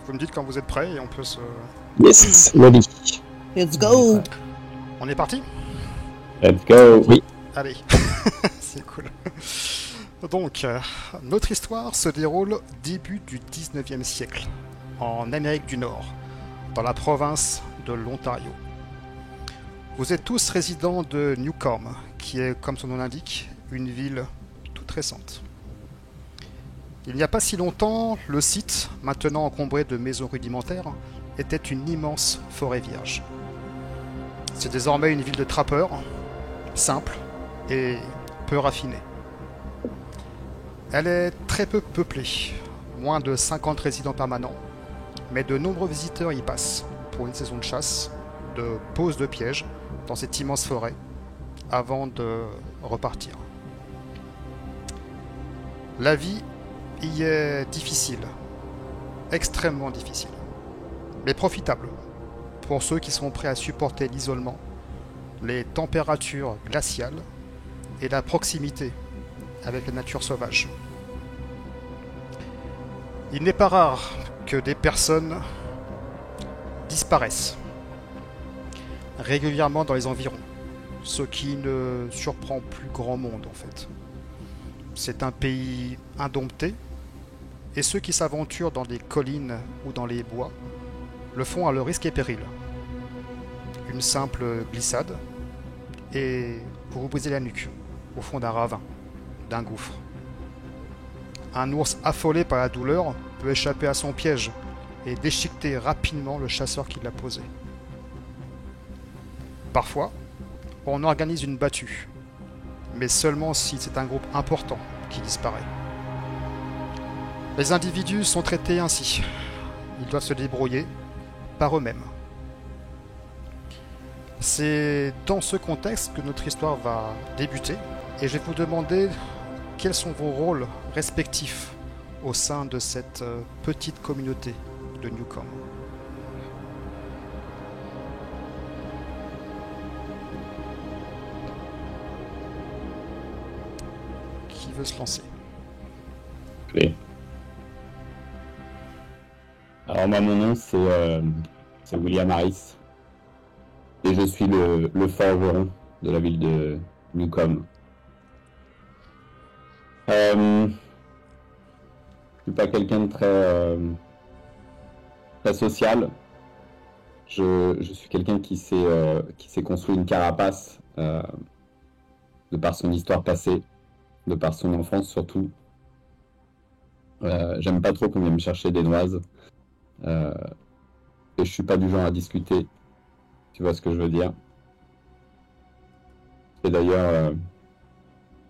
Vous me dites quand vous êtes prêts et on peut se... Yes, ready. Let's go. On est parti? Let's go. Oui. Allez, c'est cool. Donc, notre histoire se déroule début du 19e siècle, en Amérique du Nord, dans la province de l'Ontario. Vous êtes tous résidents de Newcombe, qui est, comme son nom l'indique, une ville toute récente. Il n'y a pas si longtemps, le site, maintenant encombré de maisons rudimentaires, était une immense forêt vierge. C'est désormais une ville de trappeurs, simple et peu raffinée. Elle est très peu peuplée, moins de 50 résidents permanents, mais de nombreux visiteurs y passent pour une saison de chasse, de pose de pièges dans cette immense forêt, avant de repartir. La vie y est difficile, extrêmement difficile, mais profitable pour ceux qui sont prêts à supporter l'isolement, les températures glaciales et la proximité avec la nature sauvage. Il n'est pas rare que des personnes disparaissent régulièrement dans les environs, ce qui ne surprend plus grand monde en fait. C'est un pays indompté, et ceux qui s'aventurent dans des collines ou dans les bois le font à leur risque et péril. Une simple glissade, et vous vous brisez la nuque au fond d'un ravin, d'un gouffre. Un ours affolé par la douleur peut échapper à son piège et déchiqueter rapidement le chasseur qui l'a posé. Parfois, on organise une battue, mais seulement si c'est un groupe important qui disparaît. Les individus sont traités ainsi. Ils doivent se débrouiller par eux-mêmes. C'est dans ce contexte que notre histoire va débuter, et je vais vous demander quels sont vos rôles respectifs au sein de cette petite communauté de Newcombe. Qui veut se lancer? Oui. Alors moi, mon nom, c'est William Harris. Et je suis le forgeron de la ville de Newcombe. Je suis pas quelqu'un de très social. Je suis quelqu'un qui s'est construit une carapace de par son histoire passée, de par son enfance surtout. J'aime pas trop qu'on vienne me chercher des noises. Et je suis pas du genre à discuter. Tu vois ce que je veux dire? Et d'ailleurs,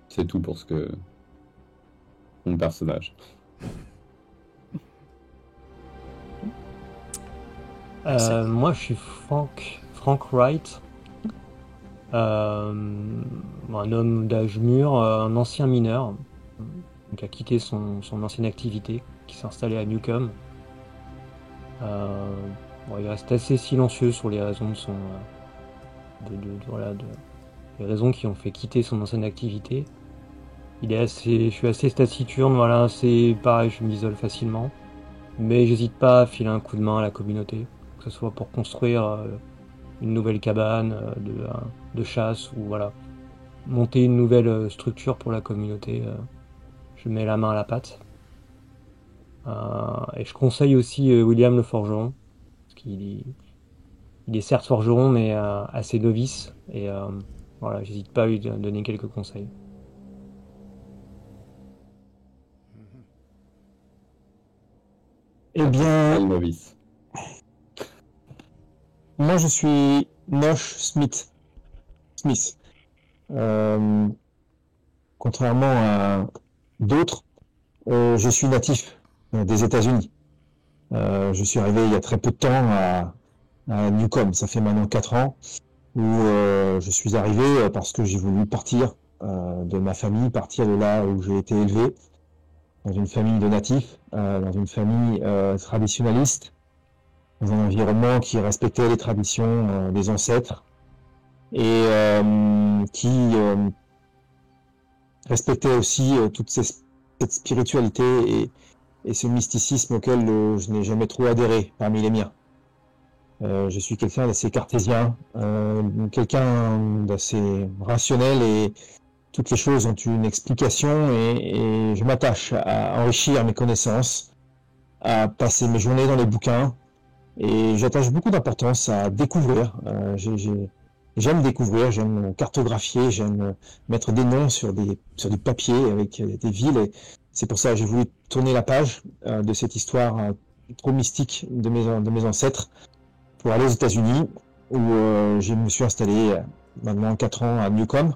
c'est tout pour mon personnage. Moi, je suis Frank Wright, un homme d'âge mûr, un ancien mineur, qui a quitté son ancienne activité, qui s'est installé à Newcombe. Il reste assez silencieux sur les raisons les raisons qui ont fait quitter son ancienne activité. Je suis assez taciturne, voilà, c'est pareil, je m'isole facilement, mais j'hésite pas à filer un coup de main à la communauté, que ce soit pour construire une nouvelle cabane de chasse ou voilà, monter une nouvelle structure pour la communauté. Je mets la main à la pâte. Et je conseille aussi William le forgeron, parce qu'il est certes forgeron, mais assez novice, et voilà, j'hésite pas à lui donner quelques conseils. Eh bien, novice. moi je suis Nosh Smith. Contrairement à d'autres, je suis natif des États-Unis. Je suis arrivé il y a très peu de temps à Newcombe. Ça fait maintenant 4 ans où je suis arrivé parce que j'ai voulu partir de ma famille, partir de là où j'ai été élevé, dans une famille de natifs, dans une famille traditionnaliste, dans un environnement qui respectait les traditions des ancêtres et qui respectait aussi toute cette spiritualité et ce mysticisme auquel je n'ai jamais trop adhéré parmi les miens. Je suis quelqu'un d'assez cartésien, quelqu'un d'assez rationnel, et toutes les choses ont une explication, et je m'attache à enrichir mes connaissances, à passer mes journées dans les bouquins, et j'attache beaucoup d'importance à découvrir. J'aime découvrir, j'aime cartographier, j'aime mettre des noms sur des papiers avec des villes, et c'est pour ça que j'ai voulu tourner la page de cette histoire trop mystique de mes ancêtres pour aller aux États-Unis, où je me suis installé maintenant 4 ans à Newcomb,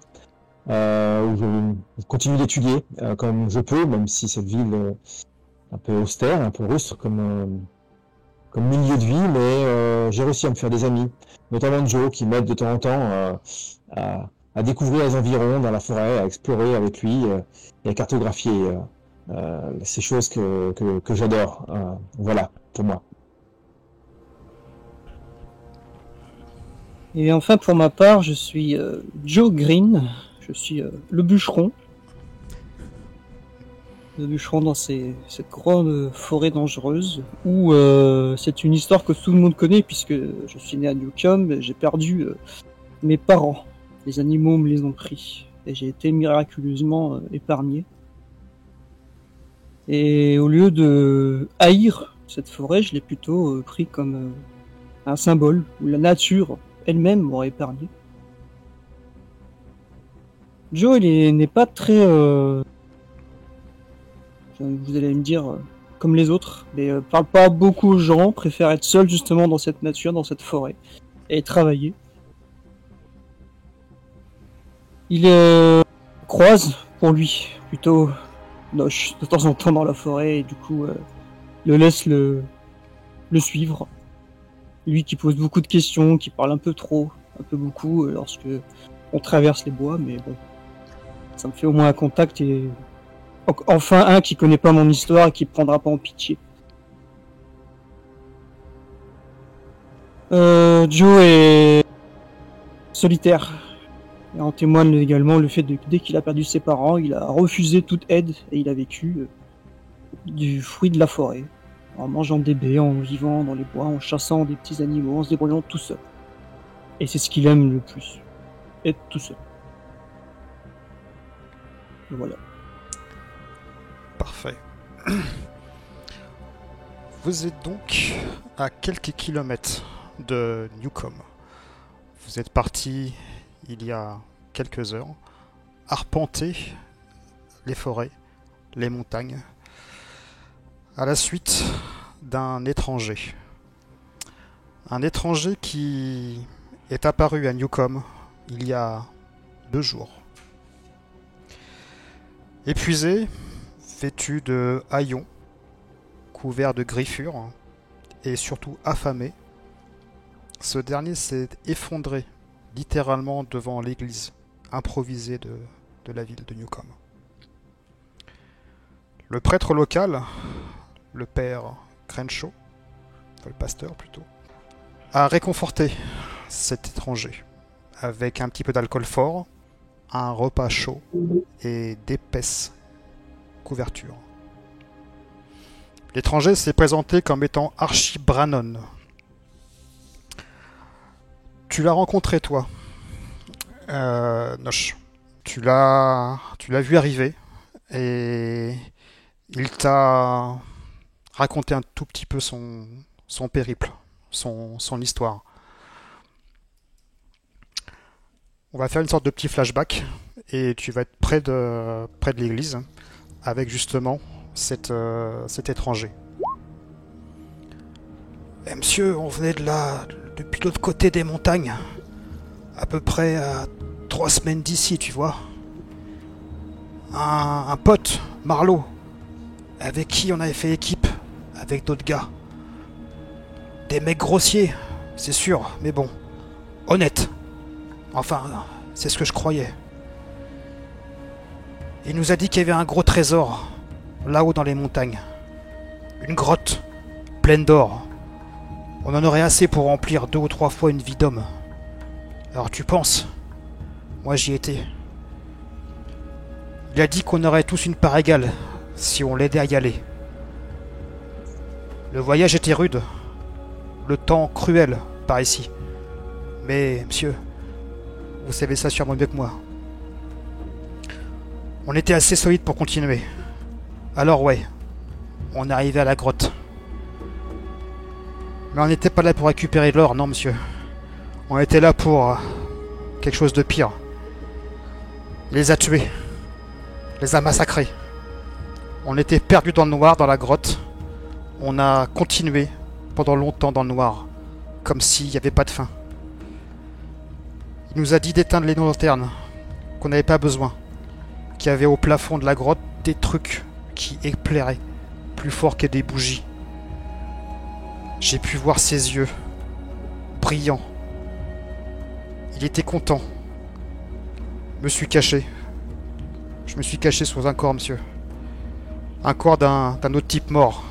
où je continue d'étudier comme je peux, même si cette ville un peu austère, un peu rustre comme milieu de vie, mais j'ai réussi à me faire des amis, notamment Joe, qui m'aide de temps en temps à découvrir les environs dans la forêt, à explorer avec lui et à cartographier ces choses que j'adore. Voilà, pour moi. Et enfin, pour ma part, je suis Joe Green, je suis le bûcheron. Le bûcheron dans cette grande forêt dangereuse, où c'est une histoire que tout le monde connaît, puisque je suis né à Newcomb, et j'ai perdu mes parents. Les animaux me les ont pris, et j'ai été miraculeusement épargné. Et au lieu de haïr cette forêt, je l'ai plutôt pris comme un symbole, où la nature elle-même m'aurait épargné. Joe, il n'est pas très... vous allez me dire, comme les autres, mais parle pas beaucoup aux gens, préfère être seul justement dans cette nature, dans cette forêt, et travailler. Il croise, pour lui, plutôt Noche, de temps en temps dans la forêt, et du coup, le laisse le suivre. Lui qui pose beaucoup de questions, qui parle un peu trop, un peu beaucoup, lorsque on traverse les bois, mais bon, ça me fait au moins un contact, et enfin un qui connaît pas mon histoire et qui prendra pas en pitié. Joe est solitaire. Et en témoigne également le fait que dès qu'il a perdu ses parents, il a refusé toute aide et il a vécu du fruit de la forêt, en mangeant des baies, en vivant dans les bois, en chassant des petits animaux, en se débrouillant tout seul. Et c'est ce qu'il aime le plus, être tout seul. Et voilà. Parfait. Vous êtes donc à quelques kilomètres de Newcomb. Vous êtes parti il y a quelques heures, arpenter les forêts, les montagnes, à la suite d'un étranger. Un étranger qui est apparu à Newcomb il y a 2 jours. Épuisé, vêtu de haillons, couvert de griffures et surtout affamé, ce dernier s'est effondré littéralement devant l'église improvisée de la ville de Newcomb. Le prêtre local, le père Crenshaw, le pasteur plutôt, a réconforté cet étranger avec un petit peu d'alcool fort, un repas chaud et d'épaisses couvertures. L'étranger s'est présenté comme étant Archie Brannon. Tu l'as rencontré, toi, Noche. Tu l'as vu arriver et il t'a raconté un tout petit peu son périple, son histoire. On va faire une sorte de petit flashback et tu vas être près de l'église avec justement cet étranger. Eh, monsieur, on venait de là, depuis l'autre côté des montagnes, à peu près à 3 semaines d'ici, tu vois. Un pote, Marlowe, avec qui on avait fait équipe, avec d'autres gars. Des mecs grossiers, c'est sûr, mais bon, honnêtes. Enfin, c'est ce que je croyais. Il nous a dit qu'il y avait un gros trésor, là-haut dans les montagnes. Une grotte, pleine d'or. On en aurait assez pour remplir 2 ou 3 fois une vie d'homme. Alors tu penses? Moi j'y étais. Il a dit qu'on aurait tous une part égale, si on l'aidait à y aller. Le voyage était rude, le temps cruel par ici. Mais, monsieur, vous savez ça sûrement mieux que moi. On était assez solide pour continuer. Alors ouais, on est arrivé à la grotte. Mais on n'était pas là pour récupérer de l'or, non monsieur. On était là pour quelque chose de pire. Il les a tués. Les a massacrés. On était perdus dans le noir, dans la grotte. On a continué pendant longtemps dans le noir. Comme s'il n'y avait pas de fin. Il nous a dit d'éteindre les lanternes. Qu'on n'avait pas besoin. Qu'il y avait au plafond de la grotte des trucs qui éclairaient. Plus fort que des bougies. J'ai pu voir ses yeux. Brillants. Il était content. Je me suis caché. Je me suis caché sous un corps, monsieur. Un corps d'un autre type mort.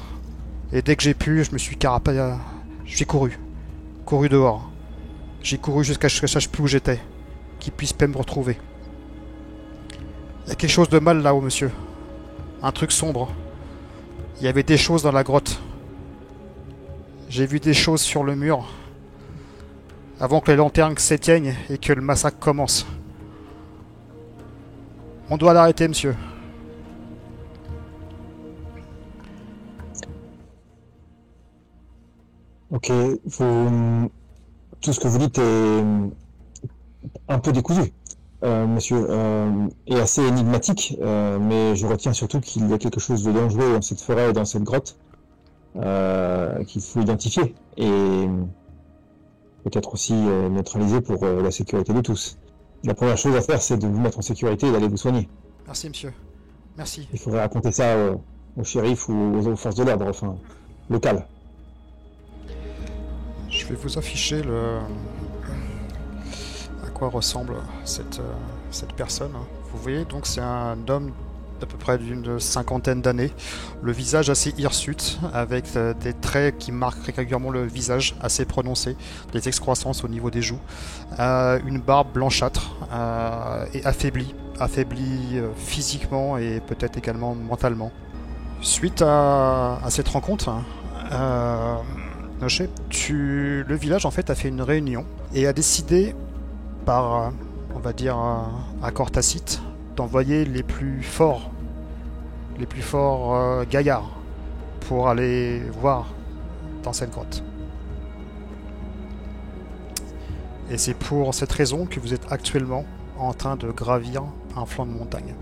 Et dès que j'ai pu, je me suis j'ai couru. Couru dehors. J'ai couru jusqu'à ce que je sache plus où j'étais. Qu'il puisse pas me retrouver. Il y a quelque chose de mal là-haut, monsieur. Un truc sombre. Il y avait des choses dans la grotte. J'ai vu des choses sur le mur. Avant que les lanternes s'éteignent et que le massacre commence. On doit l'arrêter, monsieur. Ok, tout ce que vous dites est un peu décousu, monsieur, et assez énigmatique, mais je retiens surtout qu'il y a quelque chose de dangereux dans cette forêt et dans cette grotte qu'il faut identifier et peut-être aussi neutraliser pour la sécurité de tous. La première chose à faire, c'est de vous mettre en sécurité et d'aller vous soigner. Merci, monsieur. Merci. Il faudrait raconter ça au shérif ou aux forces de l'ordre, enfin, locales. Je vais vous afficher à quoi ressemble cette personne. Vous voyez, donc c'est un homme d'à peu près d'une cinquantaine d'années, le visage assez hirsute, avec des traits qui marquent régulièrement le visage, assez prononcés, des excroissances au niveau des joues, une barbe blanchâtre et affaiblie physiquement et peut-être également mentalement. Suite à cette rencontre, Noché, le village en fait a fait une réunion et a décidé par, on va dire, accord tacite, d'envoyer les plus forts gaillards pour aller voir dans cette grotte. Et c'est pour cette raison que vous êtes actuellement en train de gravir un flanc de montagne.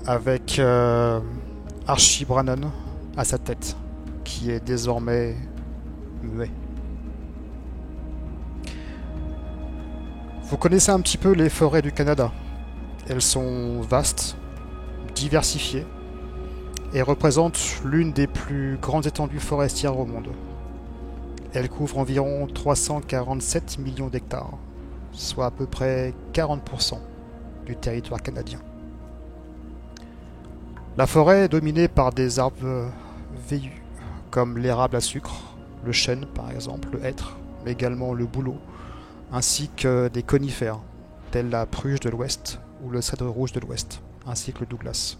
Avec Archie Brannon à sa tête, qui est désormais muet. Vous connaissez un petit peu les forêts du Canada. Elles sont vastes, diversifiées, et représentent l'une des plus grandes étendues forestières au monde. Elles couvrent environ 347 millions d'hectares, soit à peu près 40% du territoire canadien. La forêt est dominée par des arbres véus, comme l'érable à sucre, le chêne par exemple, le hêtre, mais également le bouleau, ainsi que des conifères, tels la pruche de l'Ouest ou le cèdre rouge de l'Ouest, ainsi que le Douglas.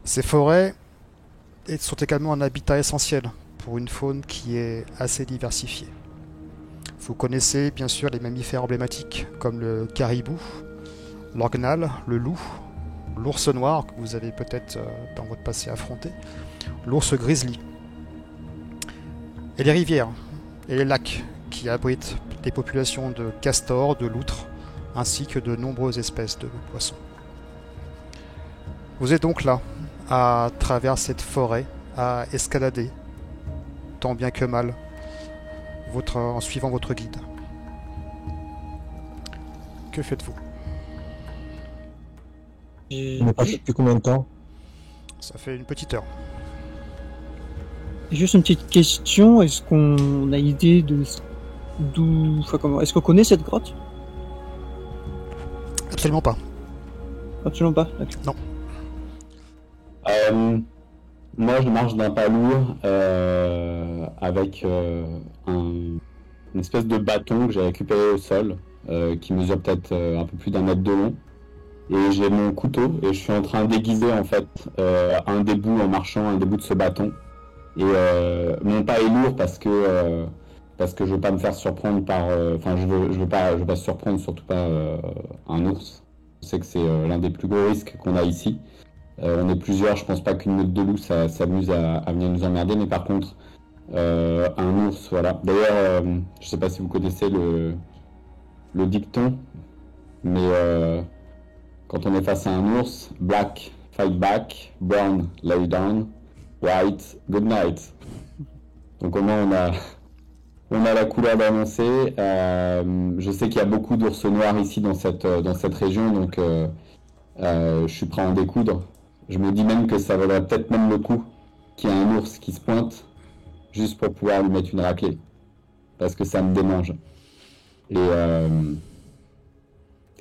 Ces forêts sont également un habitat essentiel pour une faune qui est assez diversifiée. Vous connaissez bien sûr les mammifères emblématiques comme le caribou, l'orgnal, le loup, l'ours noir que vous avez peut-être dans votre passé affronté, l'ours grizzly, et les rivières et les lacs qui abritent des populations de castors, de loutres, ainsi que de nombreuses espèces de poissons. Vous êtes donc là, à travers cette forêt, à escalader, tant bien que mal, en suivant votre guide. Que faites-vous ? On n'est pas fait depuis combien de temps? Ça fait une petite heure. Juste une petite question, est-ce qu'on a idée de est-ce qu'on connaît cette grotte? Absolument pas. Absolument pas, d'accord. Non. Moi, je marche d'un pas lourd avec une espèce de bâton que j'ai récupéré au sol, qui mesure peut-être un peu plus d'1 mètre de long. et j'ai mon couteau et je suis en train d'aiguiser en fait un des bouts en marchant, un des bouts de ce bâton. Et mon pas est lourd parce que je veux pas me faire surprendre par, enfin je veux pas surprendre surtout pas un ours. Je sais que c'est l'un des plus gros risques qu'on a ici. On est plusieurs, je pense pas qu'une meute de loups s'amuse à venir nous emmerder, mais par contre un ours, voilà. D'ailleurs, je sais pas si vous connaissez le dicton, mais quand on est face à un ours, black, fight back, brown, lay down, white, good night. Donc au moins on a la couleur d'annoncer. Je sais qu'il y a beaucoup d'ours noirs ici dans cette région, donc je suis prêt à en découdre. Je me dis même que ça vaudrait peut-être même le coup qu'il y ait un ours qui se pointe, juste pour pouvoir lui mettre une raclée. Parce que ça me démange. Et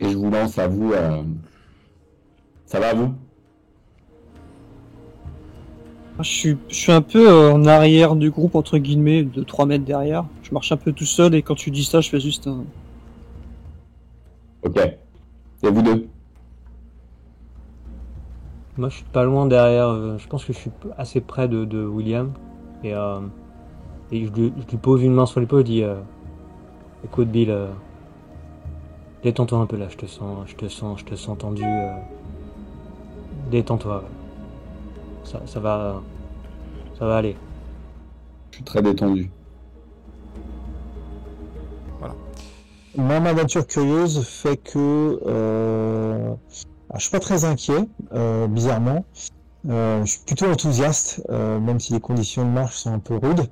je vous lance à vous. Ça va à vous? Je suis un peu en arrière du groupe, entre guillemets, de 3 mètres derrière. Je marche un peu tout seul et quand tu dis ça, je fais juste un... Ok. Et vous deux? Moi, je suis pas loin derrière. Je pense que je suis assez près de William. Et je lui pose une main sur l'épaule. Je dis écoute, Bill, détends-toi un peu là. Je te sens tendu. Détends-toi. Ça va aller. Je suis très détendu. Moi, ma nature curieuse fait que je suis pas très inquiet, bizarrement. Je suis plutôt enthousiaste, même si les conditions de marche sont un peu rudes.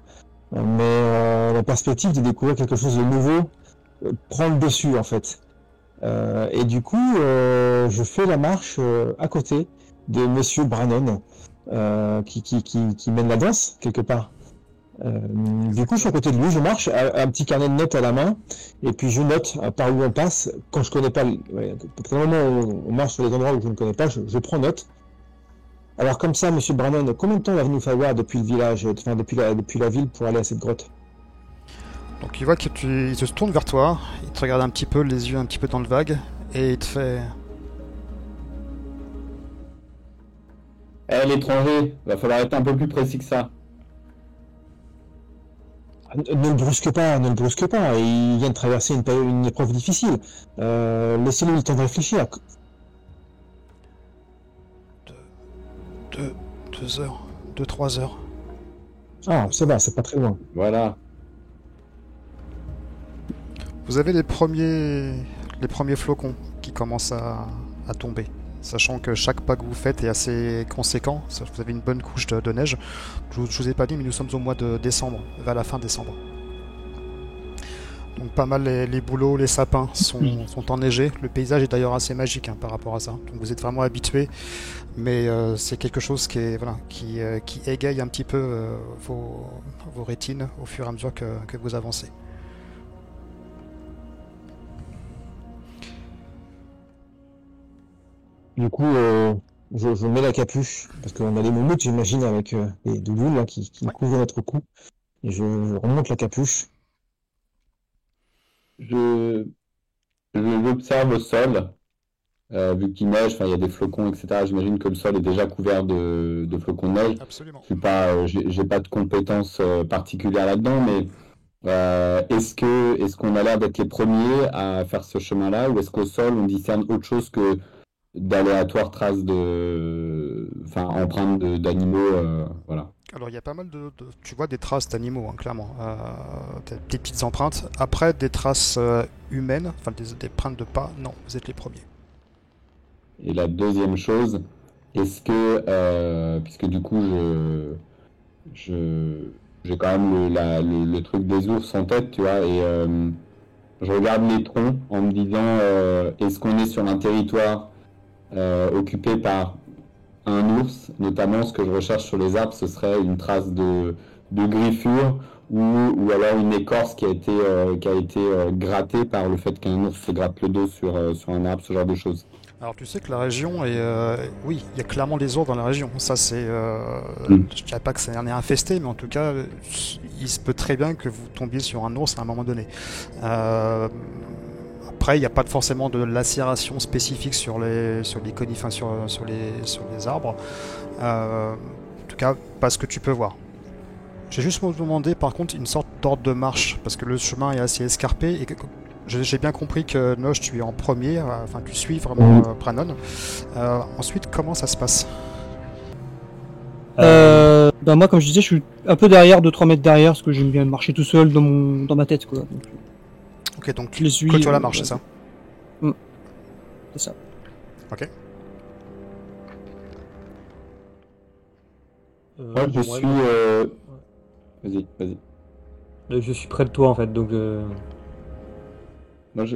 Mais la perspective de découvrir quelque chose de nouveau prend le dessus, en fait. Et du coup, je fais la marche à côté de Monsieur Brannon, qui mène la danse, quelque part. Du coup, je suis à côté de lui, je marche, un petit carnet de notes à la main, et puis je note par où on passe. Quand je connais pas, au moment où on marche sur les endroits où je ne connais pas, je prends note. Alors comme ça, Monsieur Brannon, combien de temps va-t-il nous falloir depuis le village, enfin depuis la ville pour aller à cette grotte? Donc il voit que il se tourne vers toi, il te regarde un petit peu, les yeux un petit peu dans le vague, et il te fait... Eh, l'étranger, va falloir être un peu plus précis que ça. Ne le brusque pas, ne le brusque pas. Il vient de traverser une épreuve difficile. Laissez-le le temps de réfléchir. 2 heures, 2-3 heures. Ah, ça va, c'est pas très loin. Voilà. Vous avez les premiers flocons qui commencent à tomber, sachant que chaque pas que vous faites est assez conséquent. Vous avez une bonne couche de neige. Je vous ai pas dit, mais nous sommes au mois de décembre, vers la fin décembre. Donc pas mal les bouleaux, les sapins sont enneigés. Le paysage est d'ailleurs assez magique par rapport à ça. Donc vous êtes vraiment habitués, mais c'est quelque chose qui égaye un petit peu vos rétines au fur et à mesure que vous avancez. Du coup, je mets la capuche, parce qu'on a les moumoutes, j'imagine, avec des douloules là, qui couvrent notre cou. Et je remonte la capuche. J'observe le sol, vu qu'il neige, enfin il y a des flocons, etc. J'imagine que le sol est déjà couvert de flocons de neige. Absolument. Je suis pas, j'ai pas de compétences particulières là-dedans, mais est-ce qu'on a l'air d'être les premiers à faire ce chemin-là, ou est-ce qu'au sol on discerne autre chose que d'aléatoires traces empreintes d'animaux, voilà. Alors il y a pas mal tu vois des traces d'animaux, clairement, des petites empreintes. Après des traces humaines, enfin des empreintes de pas, non, vous êtes les premiers. Et la deuxième chose, est-ce que, puisque du coup j'ai quand même le truc des ours en tête, tu vois, et je regarde les troncs en me disant, est-ce qu'on est sur un territoire occupé par un ours, notamment ce que je recherche sur les arbres, ce serait une trace de griffure ou alors une écorce qui a été grattée par le fait qu'un ours se gratte le dos sur un arbre, ce genre de choses. Alors tu sais que la région est... oui, il y a clairement des ours dans la région. Ça c'est... Je dirais pas que ça en est infesté, mais en tout cas, il se peut très bien que vous tombiez sur un ours à un moment donné. Après, il n'y a pas forcément de lacération spécifique sur les conifères, sur les arbres. En tout cas, pas ce que tu peux voir. J'ai juste me demandé par contre une sorte d'ordre de marche, parce que le chemin est assez escarpé, et j'ai bien compris que Noche, tu es en premier, enfin tu suis vraiment Brannon. Ensuite, comment ça se passe? Ben moi, comme je disais, je suis un peu derrière, 2-3 mètres derrière, parce que j'aime bien marcher tout seul dans ma tête, quoi. Donc, Ok, donc je les suis. clôtures la marche, c'est ça? C'est ça. Ok. Moi, je suis. Vas-y. Je suis près de toi en fait, donc Moi,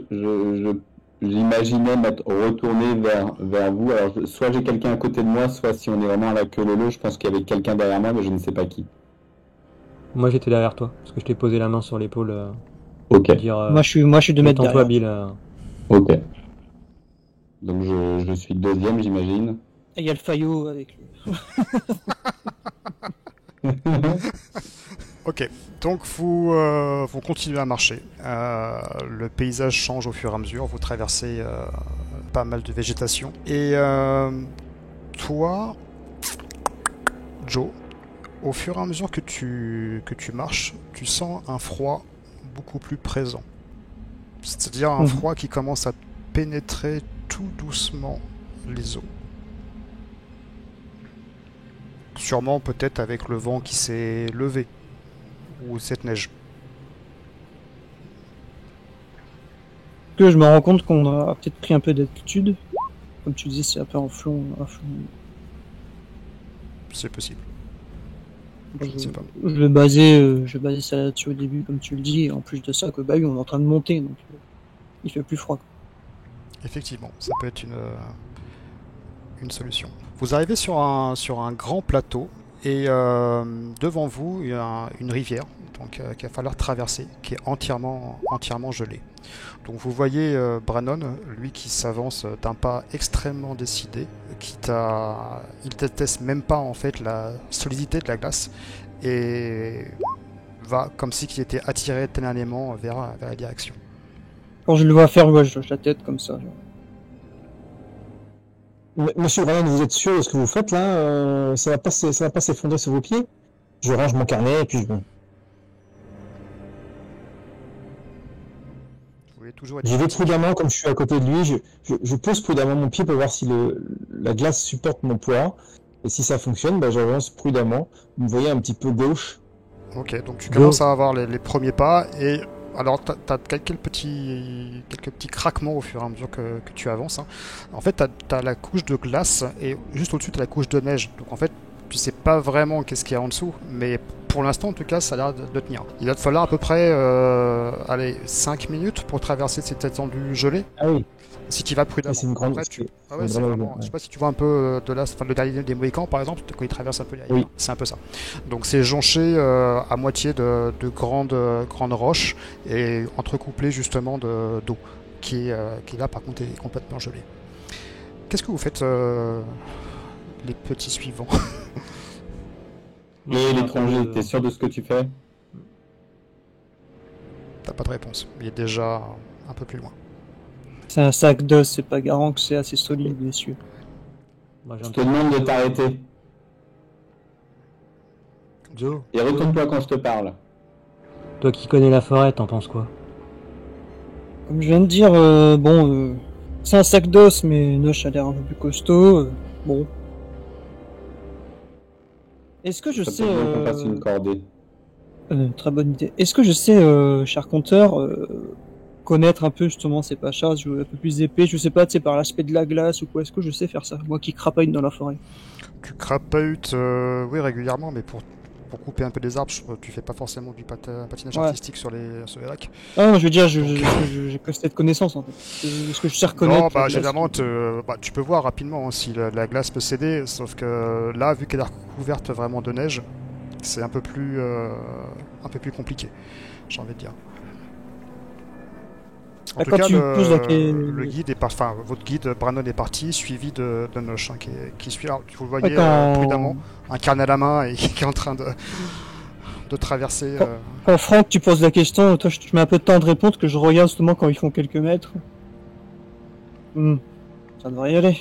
j'imaginais m'être retourné vers vous. Alors, soit j'ai quelqu'un à côté de moi, soit si on est vraiment à la queue leu, je pense qu'il y avait quelqu'un derrière moi, mais je ne sais pas qui. moi j'étais derrière toi, parce que je t'ai posé la main sur l'épaule Ok, pour dire Moi, je suis 2 mètres détends-toi, derrière. Bill. ok. Donc, je suis deuxième, j'imagine. Et il y a le faillot avec lui. Ok, donc vous continuez à marcher. Le paysage change au fur et à mesure, vous traversez pas mal de végétation. Et toi, Joe, au fur et à mesure que tu marches, tu sens un froid beaucoup plus présent. C'est-à-dire un froid qui commence à pénétrer tout doucement les os. Sûrement peut-être avec le vent qui s'est levé. Ou cette neige. Que je me rends compte qu'on a peut-être pris un peu d'altitude. Comme tu disais, c'est un peu en flanc. C'est possible. Je ne sais pas. Je basais ça là-dessus au début, comme tu le dis. Et en plus de ça, que bah oui, on est en train de monter, donc il fait plus froid, quoi. Effectivement, ça peut être une solution. Vous arrivez sur un grand plateau et devant vous, il y a une rivière qu'il va falloir traverser, qui est entièrement gelée. Donc vous voyez Brannon, lui qui s'avance d'un pas extrêmement décidé, il déteste même pas en fait la solidité de la glace et va comme si il était attiré ténébrement vers la direction. Quand je le vois faire, ouais, je hoche la tête comme ça. Genre. Monsieur Ryan, vous êtes sûr de ce que vous faites là? Ça va pas s'effondrer sur vos pieds? Je range mon carnet et puis je... Vous voulez toujours être... J'y vais prudemment, comme je suis à côté de lui, je pose prudemment mon pied pour voir si la glace supporte mon poids. Et si ça fonctionne, bah, j'avance prudemment. Vous me voyez un petit peu gauche. Ok, donc tu commences à avoir les premiers pas et... Alors, tu as quelques petits craquements au fur et à mesure que tu avances. Hein. En fait, tu as la couche de glace et juste au-dessus, tu as la couche de neige. Donc, en fait, tu sais pas vraiment qu'est-ce qu'il y a en dessous. Mais pour l'instant, en tout cas, ça a l'air de tenir. Il va te falloir à peu près 5 minutes pour traverser cette étendue gelée. Ah oui. Si tu vas prudemment. C'est une grande... Après, c'est vraiment... Je sais pas si tu vois un peu de là, le dernier des Mohicans par exemple, quand il traverse un peu derrière. Oui. C'est un peu ça. Donc c'est jonché à moitié de grandes roches et entrecouplé justement d'eau qui là par contre est complètement gelée. Qu'est-ce que vous faites les petits suivants? Et l'étranger, t'es sûr de ce que tu fais? T'as pas de réponse. Il est déjà un peu plus loin. C'est un sac d'os, c'est pas garant que c'est assez solide, messieurs. Moi, Je te demande de t'arrêter. Joe, Et retourne-toi quand je te parle. toi qui connais la forêt, t'en penses quoi? Comme je viens de dire, c'est un sac d'os, mais Noche a l'air un peu plus costaud. Bon. Est-ce que je Ça sais... peut bien qu'on fasse une cordée. Très bonne idée. Est-ce que je sais, cher compteur, connaître un peu justement ces pachas, un peu plus épais, je sais pas, tu sais, par l'aspect de la glace ou quoi, est-ce que je sais faire ça, moi qui crapaille dans la forêt? Tu crapahutes, oui, régulièrement, mais pour couper un peu des arbres, tu fais pas forcément du patinage artistique sur les lacs. Ah non, je veux dire, j'ai que cette connaissance en fait. Est-ce que je sais reconnaître? Non, bah généralement, tu peux voir rapidement hein, si la glace peut céder, sauf que là, vu qu'elle est recouverte vraiment de neige, c'est un peu plus compliqué, j'ai envie de dire. En tout cas, le guide votre guide Brannon est parti, suivi de Noche, hein, qui suit. Alors, vous le voyez prudemment, un carnet à la main et qui est en train de traverser. Quand Franck, tu poses la question, toi, tu mets un peu de temps de répondre, que je regarde justement quand ils font quelques mètres. Ça devrait y aller.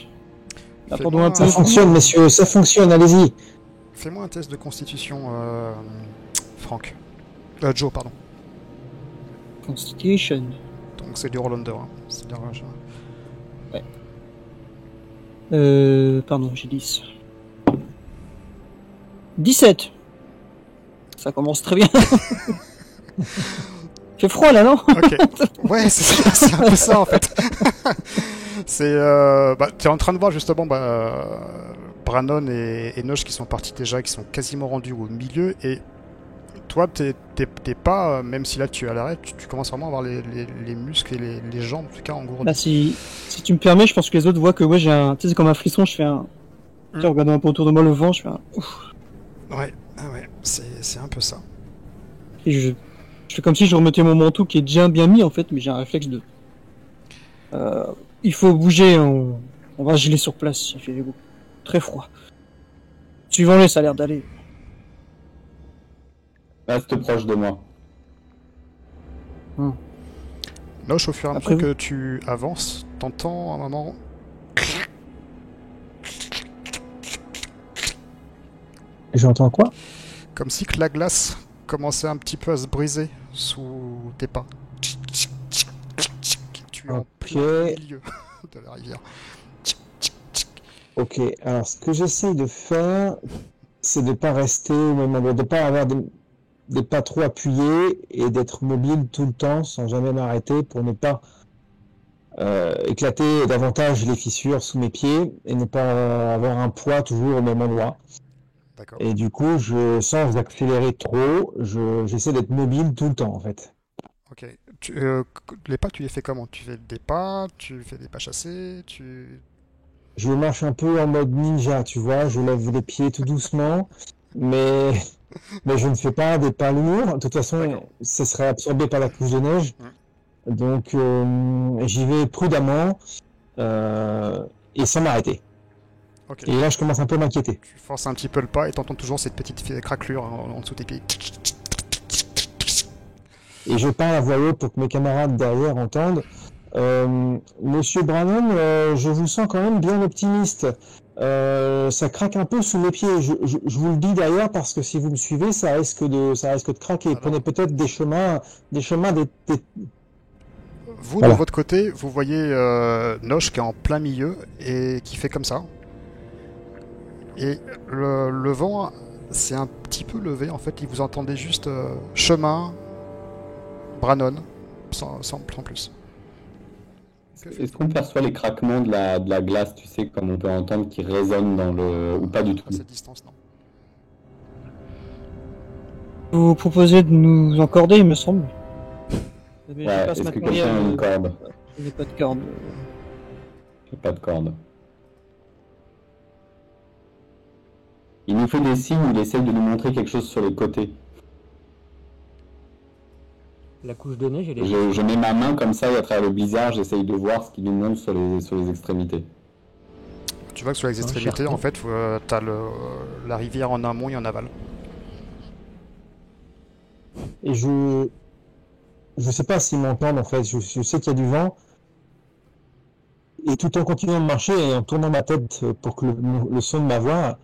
Attendons un Fais-moi peu. Ça fonctionne, messieurs, ça fonctionne, allez-y. Fais-moi un test de constitution, Franck. Joe, pardon. Constitution. Donc c'est du roll under. Hein. C'est-à-dire, Pardon, j'ai 10. 17. Ça commence très bien. Fait froid là, non? Ok. Ouais, c'est un peu ça en fait. T'es en train de voir justement Brannon et Noche qui sont partis déjà, qui sont quasiment rendus au milieu, et toi t'es pas, même si là tu es à l'arrêt, tu commences vraiment à avoir les muscles et les jambes en tout cas engourdis. Bah, si tu me permets, je pense que les autres voient que ouais, j'ai un. Tu sais, c'est comme un frisson, je fais un. Tu sais, regardant un peu autour de moi le vent, je fais un. Ouf. Ouais, c'est un peu ça. Et je fais comme si je remettais mon manteau qui est déjà bien mis en fait, mais j'ai un réflexe de. Il faut bouger, on va geler sur place, il fait très froid. Suivant-les, ça a l'air d'aller. Reste proche de moi. Noche, au fur et à Après mesure que tu avances, t'entends un moment Et j'entends quoi? comme si que la glace commençait un petit peu à se briser sous tes pas. Tu es en Ok. plein milieu de la rivière. Ok, alors ce que j'essaye de faire, c'est de pas rester au même endroit, de pas avoir des pas trop appuyés et d'être mobile tout le temps sans jamais m'arrêter pour ne pas éclater davantage les fissures sous mes pieds et ne pas avoir un poids toujours au même endroit. D'accord. Et du coup, sans accélérer trop, j'essaie d'être mobile tout le temps en fait. Ok. Les pas, tu les fais comment? Tu fais des pas, tu fais des pas chassés, Je marche un peu en mode ninja, tu vois, je lève les pieds tout doucement, mais, mais je ne fais pas des pas lourds. De toute façon, D'accord. ça serait absorbé par la couche de neige. Donc, j'y vais prudemment et sans m'arrêter. Ok. Et là, je commence un peu à m'inquiéter. Tu forces un petit peu le pas et t'entends toujours cette petite craquelure en dessous de tes pieds. Et je parle à voix haute pour que mes camarades derrière entendent. Monsieur Brannon, je vous sens quand même bien optimiste. Ça craque un peu sous mes pieds. Je vous le dis derrière parce que si vous me suivez, ça risque de craquer. Alors. Prenez peut-être des chemins. Vous, Voilà. de votre côté, vous voyez Noche qui est en plein milieu et qui fait comme ça. Et le vent s'est un petit peu levé, en fait. Vous entendez juste chemin, Brannon, sans plus. Est-ce qu'on perçoit les craquements de la glace, tu sais, comme on peut entendre qui résonnent dans le... ou pas du tout? À cette distance, non. Vous proposez de nous encorder, il me semble. Mais j'ai Ouais, pas ce est-ce que matériel, quelqu'un a une corde? je n'ai pas de corde. J'ai pas de corde. Il nous fait des signes, il essaye de nous montrer quelque chose sur les côtés. La couche de neige, elle est... Je mets ma main comme ça et à travers le blizzard, j'essaye de voir ce qu'il nous montre sur les extrémités. Tu vois que sur les extrémités, cher en fait, t'as la rivière en amont et en aval. Et je sais pas s'ils m'entendent en fait. Je sais qu'il y a du vent. Et tout en continuant de marcher et en tournant ma tête pour que le son de ma voix,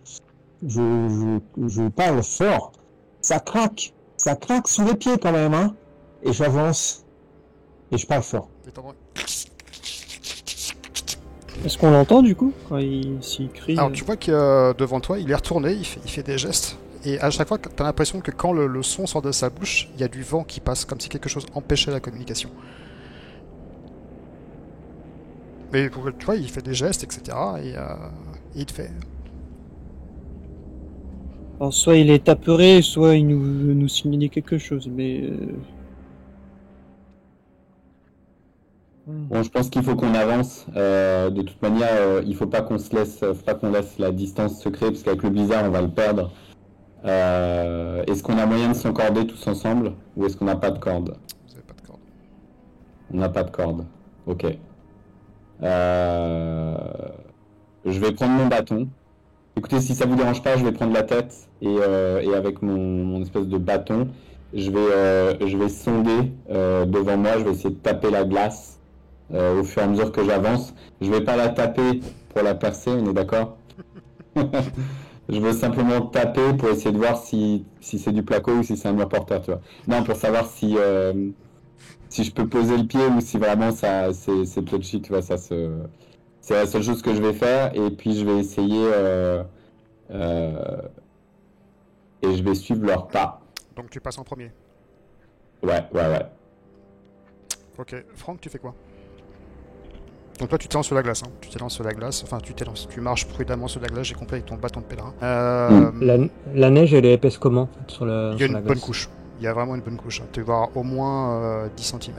je parle fort. Ça craque sous les pieds quand même, hein. Et j'avance et je parle fort. Et t'entends- Est-ce qu'on l'entend du coup quand s'il crie? Alors tu vois que devant toi, il est retourné, il fait des gestes. Et à chaque fois, t'as l'impression que quand le son sort de sa bouche, il y a du vent qui passe, comme si quelque chose empêchait la communication. Mais tu vois, il fait des gestes, etc. Et il te fait... Alors, soit il est apeuré, soit il nous signale quelque chose, mais... Bon, je pense qu'il faut qu'on avance. De toute manière, il faut pas qu'on laisse la distance se créer, parce qu'avec le blizzard, on va le perdre. Est-ce qu'on a moyen de s'encorder tous ensemble, ou est-ce qu'on n'a pas de corde? Vous avez pas de corde. On n'a pas de corde. Ok. Je vais prendre mon bâton. Écoutez, si ça vous dérange pas, je vais prendre la tête et avec mon espèce de bâton, je vais sonder devant moi. Je vais essayer de taper la glace au fur et à mesure que j'avance. Je vais pas la taper pour la percer, on est d'accord? Je veux simplement taper pour essayer de voir si c'est du placo ou si c'est un mur porteur, tu vois. Non, pour savoir si je peux poser le pied ou si vraiment c'est touchy, tu vois. C'est la seule chose que je vais faire. Et puis je vais essayer euh, et je vais suivre leur pas. Donc tu passes en premier. Ouais. Ok, Franck, tu fais quoi? Donc toi tu t'élances sur la glace, hein. Tu t'élances sur la glace, enfin tu marches prudemment sur la glace, j'ai compris avec ton bâton de pèlerin. La neige, elle est épaisse comment en fait, sur Il y a sur une la bonne glace? couche, il y a vraiment une bonne couche, hein. Tu vas avoir au moins 10 cm.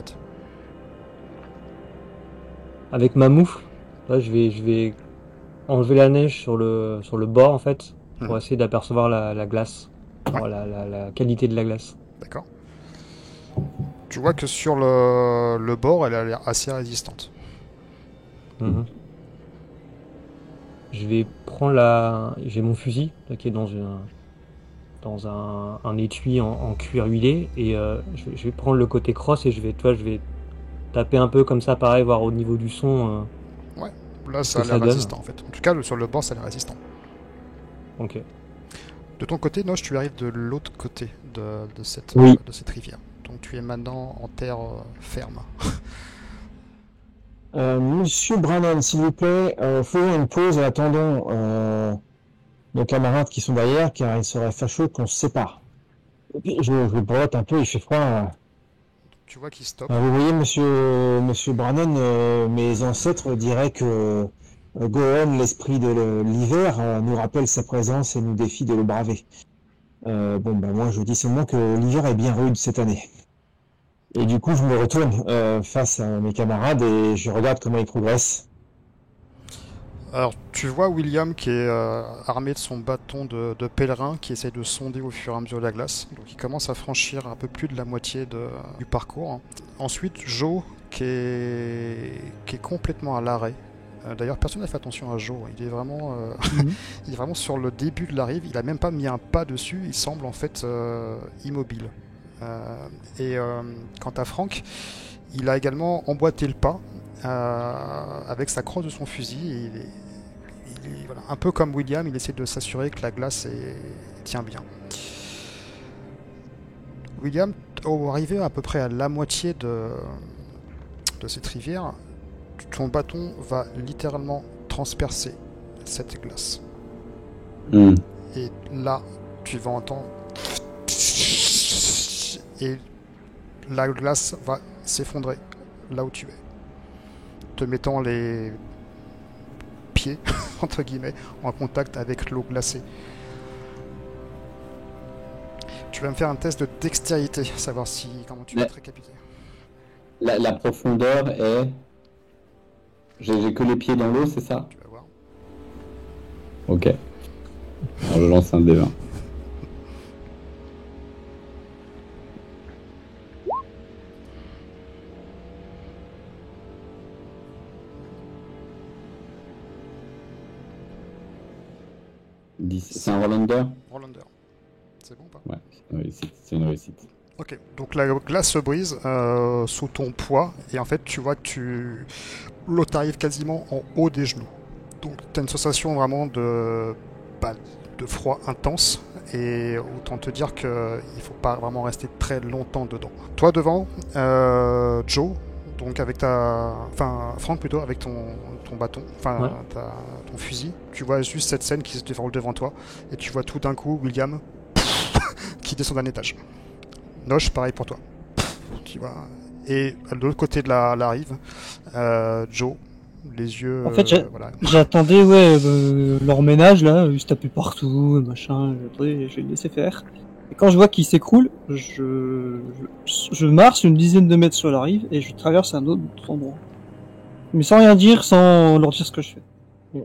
Avec ma moufle, là, je vais enlever la neige sur le bord en fait, pour essayer d'apercevoir la glace, Ouais. voir la qualité de la glace. D'accord. Tu vois que sur le bord, elle a l'air assez résistante. Mhm. Je vais prendre j'ai mon fusil là, qui est dans un étui en cuir huilé et je vais prendre le côté crosse et je vais taper un peu comme ça, pareil, voir au niveau du son Ouais, là ce ça a que l'air ça donne. résistant en fait. En tout cas, sur le bord, ça a l'air résistant. Ok. De ton côté, Noche, tu arrives de l'autre côté de Oui. cette rivière. Donc tu es maintenant en terre ferme. Monsieur Brannan, s'il vous plaît, faisons une pause et attendons nos camarades qui sont derrière, car il serait fâcheux qu'on se sépare. Je brotte un peu, il fait froid. Tu vois qu'il stoppe. Vous voyez, monsieur Brannan, mes ancêtres diraient que Gohan, l'esprit de l'hiver, nous rappelle sa présence et nous défie de le braver. Moi, je dis seulement que l'hiver est bien rude cette année. Et du coup, je me retourne face à mes camarades et je regarde comment ils progressent. Alors, tu vois William qui est armé de son bâton de pèlerin qui essaye de sonder au fur et à mesure la glace. Donc, il commence à franchir un peu plus de la moitié du parcours. Ensuite, Joe qui est complètement à l'arrêt. D'ailleurs, personne n'a fait attention à Joe. Il est vraiment, il est vraiment sur le début de la rive. Il a même pas mis un pas dessus. Il semble en fait immobile. Quant à Franck, il a également emboîté le pas avec sa crosse de son fusil. Et voilà, un peu comme William, il essaie de s'assurer que la glace tient bien. William, arrivé à peu près à la moitié de cette rivière, ton bâton va littéralement transpercer cette glace. Et là, tu vas entendre et la glace va s'effondrer là où tu es, te mettant les pieds entre guillemets en contact avec l'eau glacée. Tu vas me faire un test de dextérité, savoir comment tu vas te récapituler. La profondeur est... J'ai que les pieds dans l'eau, c'est ça? Tu vas voir. Ok. Alors je lance un D20. C'est un Rollander? Rollander. C'est bon ou pas? Ouais, c'est une réussite. Ok, donc la glace se brise sous ton poids et en fait tu vois que l'eau t'arrive quasiment en haut des genoux. Donc tu as une sensation vraiment de froid intense et autant te dire qu'il ne faut pas vraiment rester très longtemps dedans. Toi devant, Joe, donc avec Franck plutôt, avec ton bâton, Ouais. ton fusil, tu vois juste cette scène qui se déroule devant toi et tu vois tout d'un coup William qui descend d'un étage. Noche, pareil pour toi. Tu vois. Et de l'autre côté de la rive, Joe, les yeux. En fait, voilà. j'attendais leur ménage là, ils se tapaient partout, machin, je les laissais faire. Et quand je vois qu'ils s'écroulent, je marche une dizaine de mètres sur la rive et je traverse un autre endroit. Mais sans rien dire, sans leur dire ce que je fais.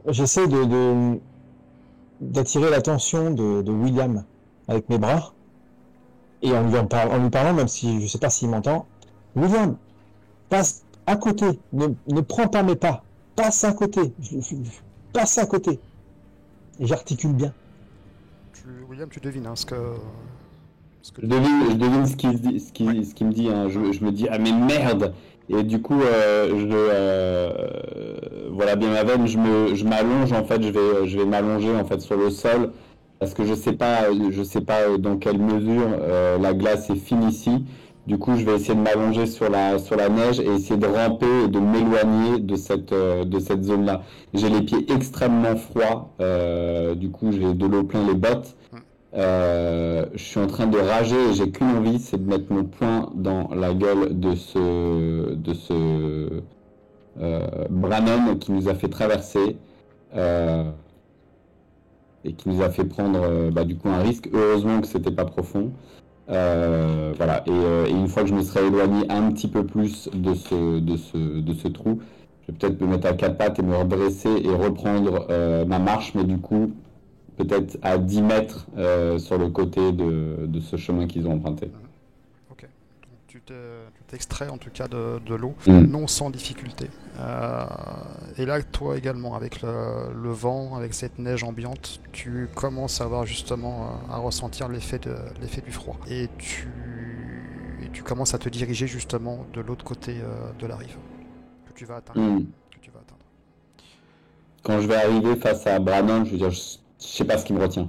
J'essaie d'attirer l'attention de William avec mes bras et en lui parlant, même si je sais pas s'il m'entend. William, passe à côté, ne prends pas mes pas, passe à côté, passe à côté. Et j'articule bien. William, tu devines ce que ce que Je devine ce qu'il dit, ce qu'il me dit. Hein. Je me dis, ah mais merde! Et du coup, voilà bien ma veine, je m'allonge en fait, je vais m'allonger en fait sur le sol parce que je sais pas dans quelle mesure la glace est fine ici. Du coup, je vais essayer de m'allonger sur la neige et essayer de ramper et de m'éloigner de cette zone-là. J'ai les pieds extrêmement froids, du coup, j'ai de l'eau plein les bottes. Je suis en train de rager et j'ai qu'une envie, c'est de mettre mon poing dans la gueule de ce Brannon qui nous a fait traverser et qui nous a fait prendre du coup un risque. Heureusement que c'était pas profond. Voilà. Et une fois que je me serai éloigné un petit peu plus de ce trou, je vais peut-être me mettre à quatre pattes et me redresser et reprendre ma marche, mais du coup peut-être à 10 mètres sur le côté de ce chemin qu'ils ont emprunté. Ok. Donc, tu t'extrais en tout cas de l'eau, Mm. non sans difficulté. Et là, toi également, avec le vent, avec cette neige ambiante, tu commences à avoir justement à ressentir l'effet du froid. Et tu commences à te diriger justement de l'autre côté de la rive que tu vas atteindre. Mm. Quand je vais arriver face à Brannon, je veux dire, je sais pas ce qui me retient.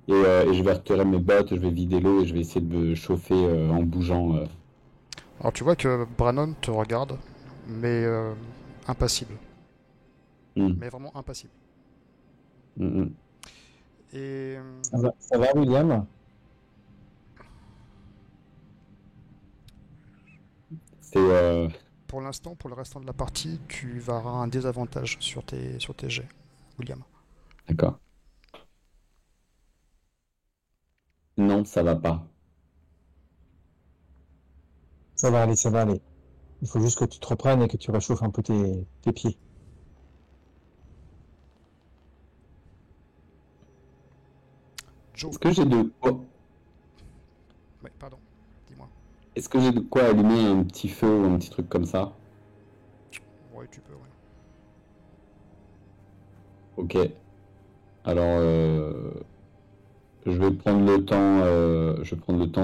Et je vais retirer mes bottes, je vais vider l'eau et je vais essayer de me chauffer en bougeant. Alors tu vois que Brannon te regarde, mais impassible. Mm. Mais vraiment impassible. Mm, mm. Et Ça va, William? C'est pour l'instant, pour le restant de la partie, tu vas avoir un désavantage sur tes jets, William. d'accord. Non, ça va pas. Ça va aller, ça va aller. Il faut juste que tu te reprennes et que tu réchauffes un peu tes pieds. Joe. Est-ce que j'ai de quoi, Ouais, pardon, dis-moi. est-ce que j'ai de quoi allumer un petit feu ou un petit truc comme ça? Ouais, tu peux, ouais. Ok. Alors, je vais prendre le temps,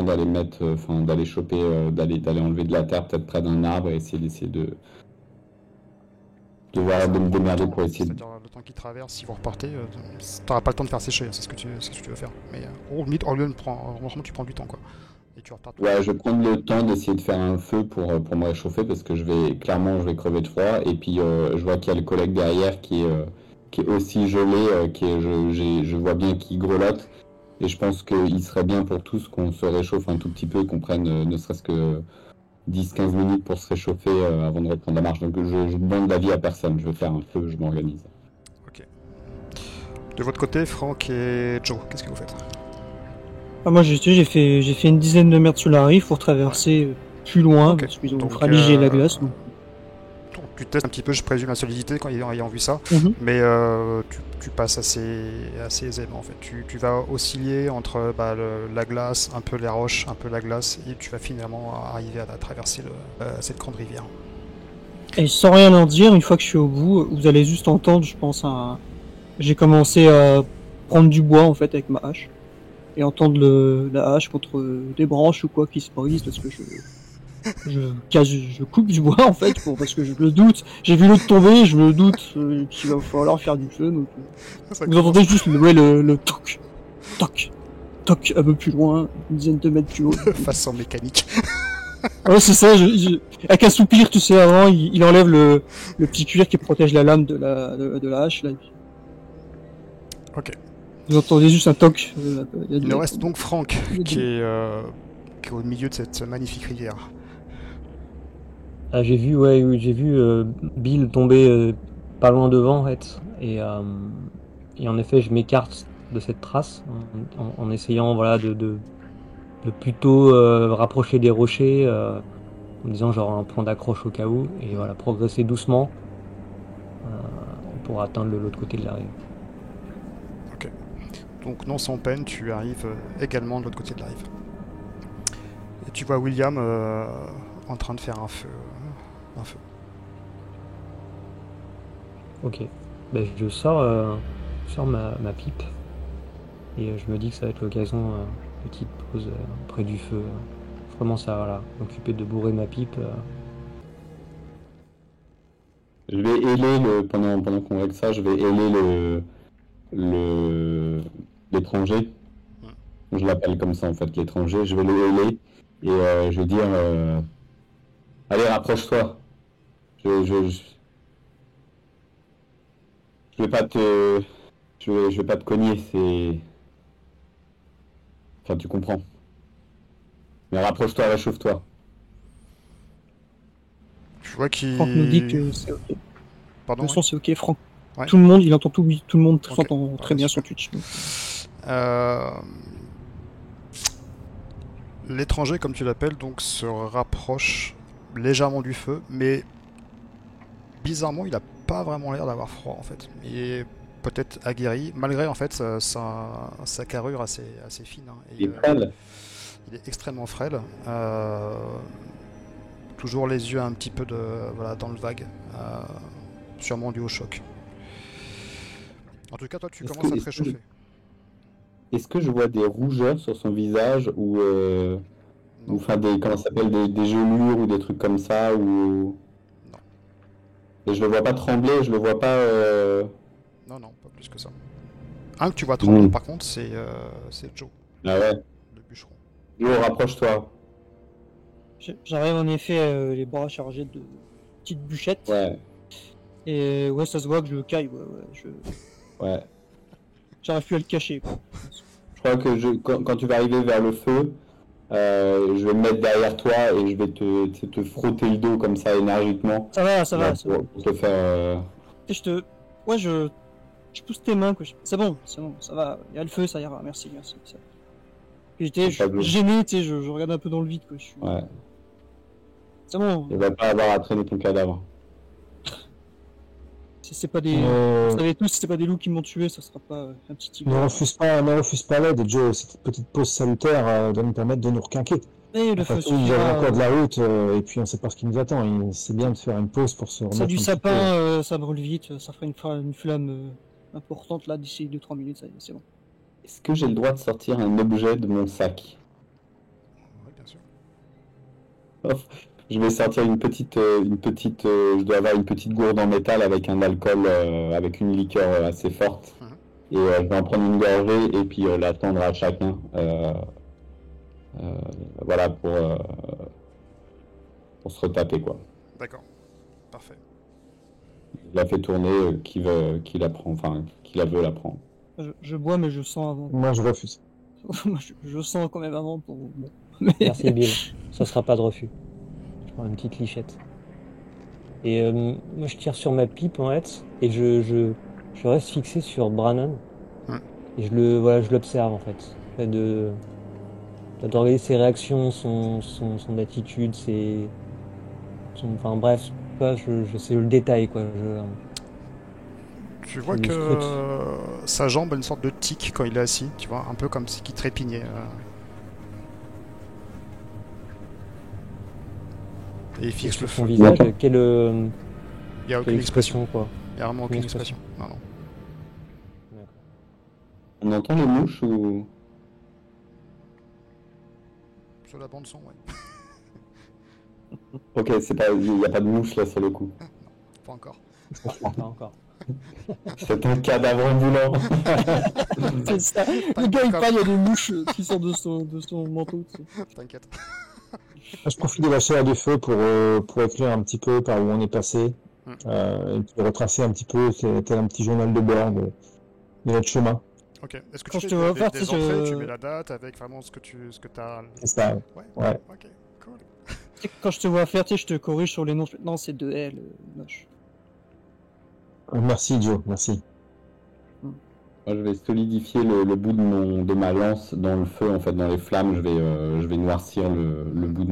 d'aller mettre, enfin, d'aller choper, d'aller enlever de la terre peut-être près d'un arbre et essayer de Ça va me prendre du démerder temps, pour essayer de... c'est-à-dire le temps qui traverse, si vous repartez, t'auras pas le temps de faire sécher, hein, c'est ce que tu veux faire. Mais au lieu de franchement, tu prends du temps, quoi. Et tu repars tout de Ouais, suite. je vais prendre le temps d'essayer de faire un feu pour me réchauffer parce que clairement, je vais crever de froid. Et puis, je vois qu'il y a le collègue derrière qui est aussi gelé, je vois bien qu'il grelotte. Et je pense qu'il serait bien pour tous qu'on se réchauffe un tout petit peu, qu'on prenne ne serait-ce que 10-15 minutes pour se réchauffer avant de reprendre la marche. Donc, je demande d'avis à personne. Je vais faire un feu, je m'organise. Ok. De votre côté, Franck et Joe, qu'est-ce que vous faites? Ah, moi, j'ai fait une dizaine de mètres sur la rive pour traverser plus loin, Ok. parce qu'ils ont Donc, fraligé la glace. Donc. Tu testes un petit peu, je présume, la solidité quand ayant vu ça. Mhm. Mais tu passes assez aisément en fait. Tu vas osciller entre la glace, un peu les roches, un peu la glace, et tu vas finalement arriver à traverser cette grande rivière. Et sans rien leur dire, une fois que je suis au bout, vous allez juste entendre, je pense, j'ai commencé à prendre du bois en fait avec ma hache. Et entendre la hache contre des branches ou quoi qui se brise parce que je coupe du bois en fait parce que je le doute. J'ai vu l'autre tomber, je me doute qu'il va falloir faire du feu. Donc, vous entendez juste le toc, toc, toc un peu plus loin, une dizaine de mètres plus haut. Façon mécanique. Ouais, c'est ça. Avec un soupir, tu sais, avant, il enlève le petit cuir qui protège la lame de la hache. Là. Ok. Vous entendez juste un toc. Il nous reste donc Franck qui est au milieu de cette magnifique rivière. Ah, j'ai vu Bill tomber pas loin devant, en fait. Et en effet, je m'écarte de cette trace en essayant voilà, de plutôt rapprocher des rochers, en disant genre un plan d'accroche au cas où, et voilà, progresser doucement pour atteindre l'autre côté de la rive. Ok. Donc non sans peine, tu arrives également de l'autre côté de la rive. Et tu vois William en train de faire un feu. Ok. Ben, je sors ma pipe et je me dis que ça va être l'occasion petite pause près du feu. Vraiment ça, voilà. M'occuper de bourrer ma pipe. Je vais héler pendant qu'on règle ça, je vais héler l'étranger. Je l'appelle comme ça en fait, l'étranger. Je vais le héler et je vais dire allez, rapproche-toi. Je vais pas te je vais pas te cogner, c'est enfin tu comprends. Mais rapproche-toi, réchauffe-toi. Je vois qu'il... Franck nous dit que c'est ok. Pardon, Le son, c'est ok, Franck. Ouais. Tout le monde, il entend tout, oui, tout le monde Ok. s'entend très bien super. sur Twitch. Donc. L'étranger, comme tu l'appelles, donc se rapproche légèrement du feu, mais bizarrement, il a pas vraiment l'air d'avoir froid en fait. Il est peut-être aguerri, malgré en fait sa carrure assez fine. Hein, et, Il est frêle. il est extrêmement frêle. Toujours les yeux un petit peu voilà, dans le vague, sûrement dû au choc. En tout cas, toi, tu Est-ce commences que- à te réchauffer. Est-ce que je vois des rougeurs sur son visage ou Non, enfin comment ça s'appelle des gelures ou des trucs comme ça ou Non. Et je le vois pas trembler, je le vois pas non, pas plus que ça. Un que tu vois trembler, Mm. par contre, c'est Joe, Ah ouais. le bûcheron. Jo, rapproche-toi. J'arrive en effet les bras chargés de petites bûchettes. Ouais, Et ouais, ça se voit que je le caille. ouais. J'arrive plus à le cacher. Quoi. Je crois que quand tu vas arriver vers le feu, je vais me mettre derrière toi et je vais te frotter le dos comme ça énergiquement. Ça va, ça va. Pour te faire. Et ouais, je pousse tes mains. Quoi. C'est bon, ça va. Il y a le feu, ça ira. Merci. Ça. Puis j'étais C'est pas bleu. gêné, tu sais, je regarde un peu dans le vide. Quoi. Ouais. C'est bon. Il va pas avoir à traîner ton cadavre. Si c'est pas des. Vous savez tous, si c'est pas des loups qui m'ont tué, ça sera pas un petit Ne refuse pas l'aide, Joe. Cette petite pause salutaire doit nous permettre de nous requinquer. Et le Après feu tout, nous avons suffira. encore de la route et puis on sait pas ce qui nous attend. C'est bien de faire une pause pour se remettre C'est du un petit sapin, ça brûle vite, ça fera une flamme importante là d'ici 2-3 minutes, ça y est, c'est bon. Est-ce que j'ai le droit de sortir un objet de mon sac? Oui, bien sûr. Je vais sortir une petite, je dois avoir une petite gourde en métal avec un alcool, avec une liqueur assez forte. Et je vais en prendre une gorgée et puis la tendre à chacun. Voilà, pour se retaper, quoi. D'accord. Parfait. Je la fais tourner, qui la prend, enfin, qui la veut la prendre. Je bois, mais je sens avant. Moi, je refuse. Moi, je sens quand même avant pour. Bon. Merci Bill, ça sera pas de refus. Je prends une petite lichette. Et moi je tire sur ma pipe en fait, et je reste fixé sur Brannon. Et je l'observe en fait. De regarder ses réactions, son attitude, enfin bref, c'est le détail quoi. Tu vois Je que scrute. sa jambe a une sorte de tic quand il est assis, tu vois, un peu comme si il trépignait. Et il fixe le Son feu. visage, D'accord. quelle Il n'y a aucune expression. expression quoi. Il n'y a vraiment aucune Aucune expression. Non. On entend les mouches ou... Sur la bande son, ouais. Ok, il n'y a pas de mouches là sur le coup. Pas encore. Pas encore. C'est un cadavre ambulant. C'est ça. Le gars il parle, il y a des mouches qui sortent de son manteau. Tu sais. T'inquiète. Je profite de la chaleur du feu pour écrire un petit peu par où on est passé et puis retracer un petit peu, tel un petit journal de bord de notre chemin. Ok. Est-ce que Quand tu je fais te vois faire, des tu sais, entrées, je- tu mets la date avec vraiment ce que t'as... C'est ça. Ouais. Ok, cool. Tu sais, quand je te vois faire, tu sais, je te corrige sur les noms. Non, c'est de L, moche. Merci, Joe. Merci. Moi, je vais solidifier le bout de ma lance dans le feu, en fait, dans les flammes. Je vais noircir le bout de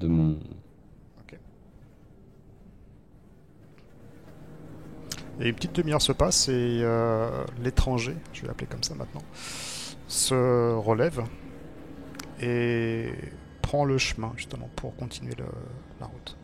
mon... Et une petite demi-heure se passe et l'étranger, je vais l'appeler comme ça maintenant, se relève et prend le chemin justement pour continuer la route.